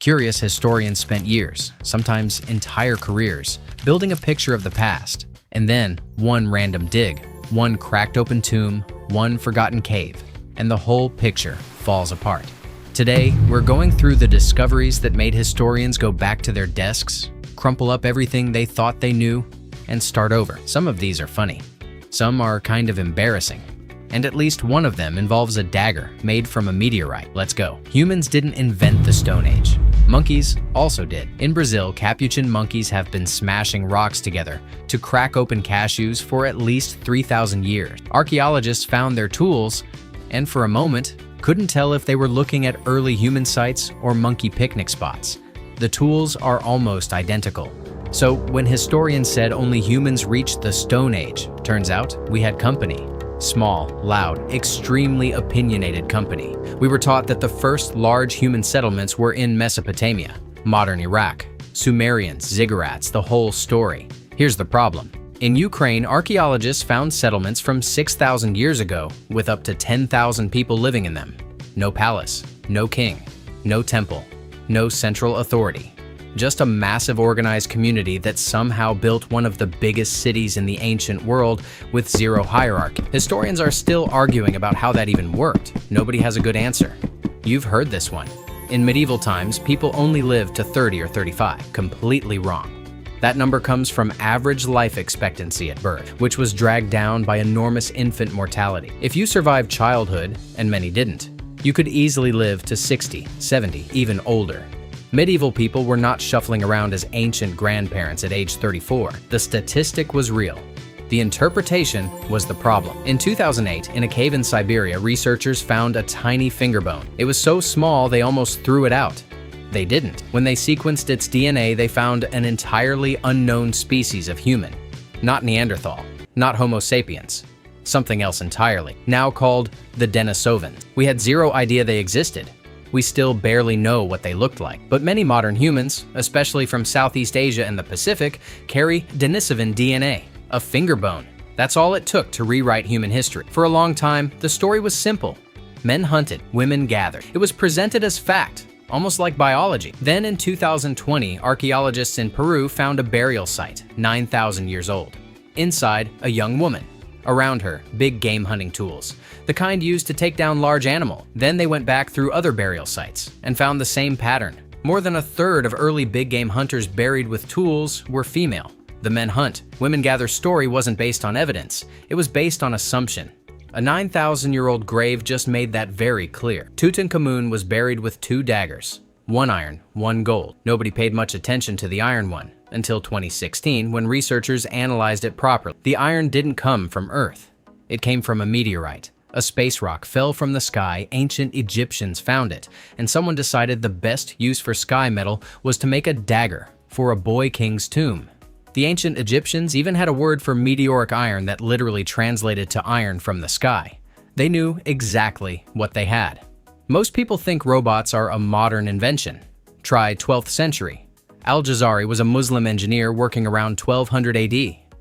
Curious historians spent years, sometimes entire careers, building a picture of the past. And then, one random dig, one cracked open tomb, one forgotten cave, and the whole picture falls apart. Today, we're going through the discoveries that made historians go back to their desks, crumple up everything they thought they knew, and start over. Some of these are funny. Some are kind of embarrassing. And at least one of them involves a dagger made from a meteorite. Let's go. Humans didn't invent the Stone Age. Monkeys also did. In Brazil, capuchin monkeys have been smashing rocks together to crack open cashews for at least 3,000 years. Archaeologists found their tools, and for a moment, couldn't tell if they were looking at early human sites or monkey picnic spots. The tools are almost identical. So when historians said only humans reached the Stone Age, turns out we had company. Small, loud, extremely opinionated company. We were taught that the first large human settlements were in Mesopotamia, modern Iraq, Sumerians, ziggurats, the whole story. Here's the problem. In Ukraine, archaeologists found settlements from 6,000 years ago with up to 10,000 people living in them. No palace, no king, no temple, no central authority. Just a massive organized community that somehow built one of the biggest cities in the ancient world with zero hierarchy. Historians are still arguing about how that even worked. Nobody has a good answer. You've heard this one. In medieval times, people only lived to 30 or 35. Completely wrong. That number comes from average life expectancy at birth, which was dragged down by enormous infant mortality. If you survived childhood, and many didn't, you could easily live to 60, 70, even older. Medieval people were not shuffling around as ancient grandparents at age 34. The statistic was real. The interpretation was the problem. In 2008, in a cave in Siberia, researchers found a tiny finger bone. It was so small they almost threw it out. They didn't. When they sequenced its DNA, they found an entirely unknown species of human. Not Neanderthal, not Homo sapiens. Something else entirely, now called the Denisovans. We had zero idea they existed. We still barely know what they looked like, but many modern humans, especially from Southeast Asia and the Pacific, carry Denisovan DNA, a finger bone. That's all it took to rewrite human history. For a long time, the story was simple. Men hunted, women gathered. It was presented as fact, almost like biology. Then in 2020, archaeologists in Peru found a burial site, 9,000 years old. Inside, a young woman. Around her, big game hunting tools, the kind used to take down large animal. Then they went back through other burial sites and found the same pattern. More than a third of early big game hunters buried with tools were female. The men hunt, women gather story wasn't based on evidence. It was based on assumption. A 9,000-year-old grave just made that very clear. Tutankhamun was buried with 2 daggers, 1 iron, 1 gold. Nobody paid much attention to the iron one until 2016 when researchers analyzed it properly. The iron didn't come from Earth. It came from a meteorite. A space rock fell from the sky, ancient Egyptians found it, and someone decided the best use for sky metal was to make a dagger for a boy king's tomb. The ancient Egyptians even had a word for meteoric iron that literally translated to iron from the sky. They knew exactly what they had. Most people think robots are a modern invention. Try 12th century. Al-Jazari was a Muslim engineer working around 1200 AD.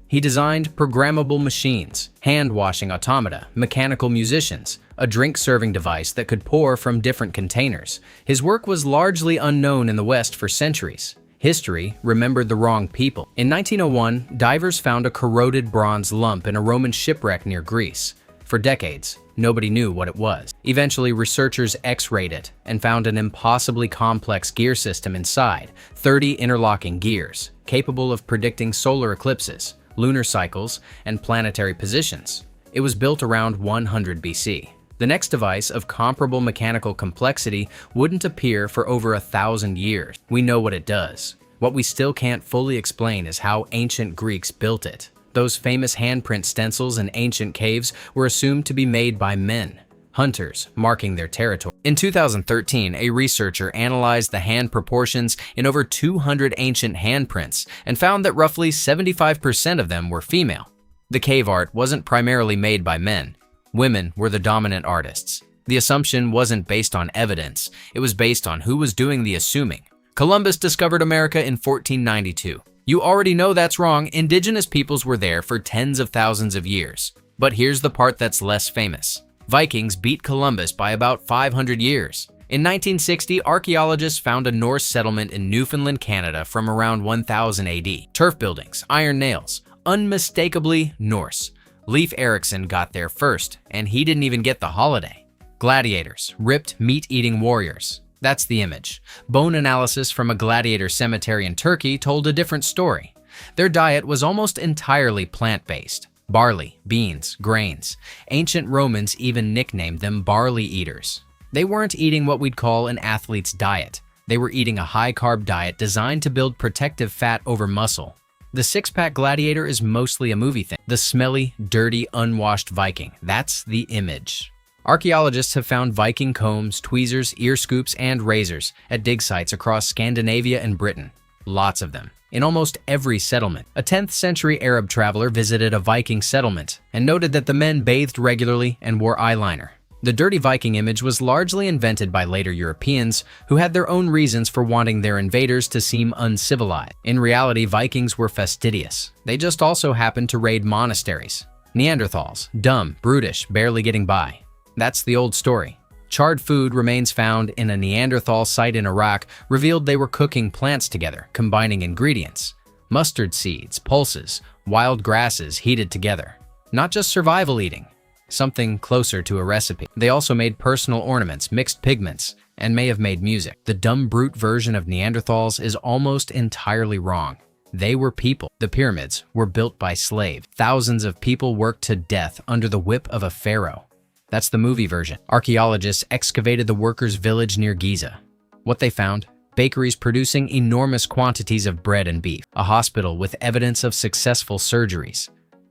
He designed programmable machines, hand-washing automata, mechanical musicians, a drink-serving device that could pour from different containers. His work was largely unknown in the West for centuries. History remembered the wrong people. In 1901, divers found a corroded bronze lump in a Roman shipwreck near Greece. For decades, nobody knew what it was. Eventually, researchers X-rayed it and found an impossibly complex gear system inside, 30 interlocking gears, capable of predicting solar eclipses, lunar cycles, and planetary positions. It was built around 100 BC. The next device of comparable mechanical complexity wouldn't appear for over 1,000 years. We know what it does. What we still can't fully explain is how ancient Greeks built it. Those famous handprint stencils in ancient caves were assumed to be made by men, hunters marking their territory. In 2013, a researcher analyzed the hand proportions in over 200 ancient handprints and found that roughly 75% of them were female. The cave art wasn't primarily made by men. Women were the dominant artists. The assumption wasn't based on evidence. It was based on who was doing the assuming. Columbus discovered America in 1492. You already know that's wrong. Indigenous peoples were there for tens of thousands of years. But here's the part that's less famous. Vikings beat Columbus by about 500 years. In 1960, archaeologists found a Norse settlement in Newfoundland, Canada from around 1000 AD. Turf buildings, iron nails, unmistakably Norse. Leif Erikson got there first, and he didn't even get the holiday. Gladiators, ripped, meat-eating warriors. That's the image. Bone analysis from a gladiator cemetery in Turkey told a different story. Their diet was almost entirely plant-based. Barley, beans, grains. Ancient Romans even nicknamed them barley eaters. They weren't eating what we'd call an athlete's diet. They were eating a high-carb diet designed to build protective fat over muscle. The six-pack gladiator is mostly a movie thing. The smelly, dirty, unwashed Viking. That's the image. Archaeologists have found Viking combs, tweezers, ear scoops, and razors at dig sites across Scandinavia and Britain. Lots of them. In almost every settlement. A 10th century Arab traveler visited a Viking settlement and noted that the men bathed regularly and wore eyeliner. The dirty Viking image was largely invented by later Europeans who had their own reasons for wanting their invaders to seem uncivilized. In reality, Vikings were fastidious. They just also happened to raid monasteries. Neanderthals, dumb, brutish, barely getting by. That's the old story. Charred food remains found in a Neanderthal site in Iraq revealed they were cooking plants together, combining ingredients. Mustard seeds, pulses, wild grasses heated together. Not just survival eating. Something closer to a recipe. They also made personal ornaments, mixed pigments, and may have made music. The dumb brute version of Neanderthals is almost entirely wrong. They were people. The pyramids were built by slaves. Thousands of people worked to death under the whip of a pharaoh. That's the movie version. Archaeologists excavated the workers' village near Giza. What they found? Bakeries producing enormous quantities of bread and beef. A hospital with evidence of successful surgeries.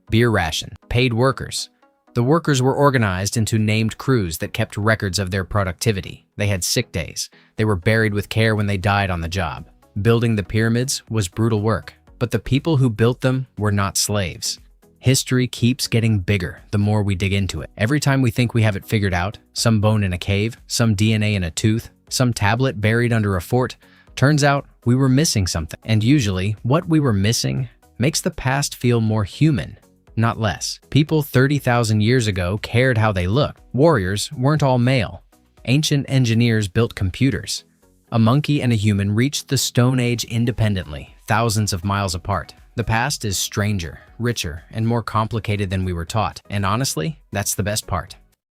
Beer ration. Paid workers. The workers were organized into named crews that kept records of their productivity. They had sick days. They were buried with care when they died on the job. Building the pyramids was brutal work, but the people who built them were not slaves. History keeps getting bigger the more we dig into it. Every time we think we have it figured out, some bone in a cave, some DNA in a tooth, some tablet buried under a fort, turns out we were missing something. And usually, what we were missing makes the past feel more human, not less. People 30,000 years ago cared how they looked. Warriors weren't all male. Ancient engineers built computers. A monkey and a human reached the Stone Age independently, thousands of miles apart. The past is stranger, richer, and more complicated than we were taught. And honestly, that's the best part.